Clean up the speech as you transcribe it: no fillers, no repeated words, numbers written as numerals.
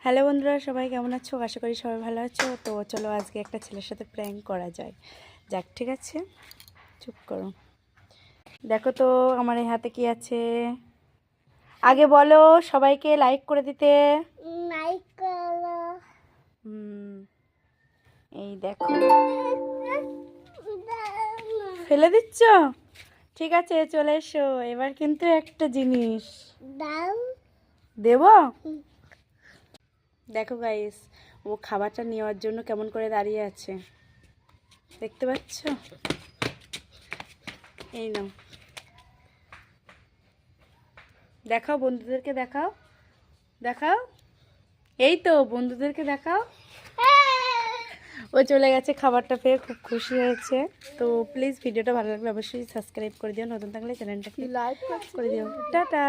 Hello বন্ধুরা, সবাই কেমন আছো? আশা করি সবাই ভালো আছো। তো চলো আজকে একটা ছেলের সাথে প্র্যাঙ্ক করা যায়। যাক, ঠিক আছে, চুপ করো। দেখো তো আমার এই হাতে কি আছে। আগে বলো সবাইকে লাইক করে দিতে। লাইক করো। এই দেখো, ফেলে দিচ্ছ? ঠিক আছে, চলে এসো। এবার কিন্তু একটা জিনিস দাও। দেব। দেখো গাইস, ও খাবারটা নেওয়ার জন্য কেমন করে দাঁড়িয়ে আছে, দেখতে পাচ্ছ? এই নাও, দেখাও বন্ধুদেরকে, দেখাও দেখাও। এই তো বন্ধুদেরকে দেখাও। ও চলে গেছে, খাবারটা পেয়ে খুব খুশি হয়েছে। তো প্লিজ ভিডিওটা ভালো লাগলে অবশ্যই সাবস্ক্রাইব করে দিও, নতুন থাকলে চ্যানেলটাকে লাইক করে দিও। টাটা।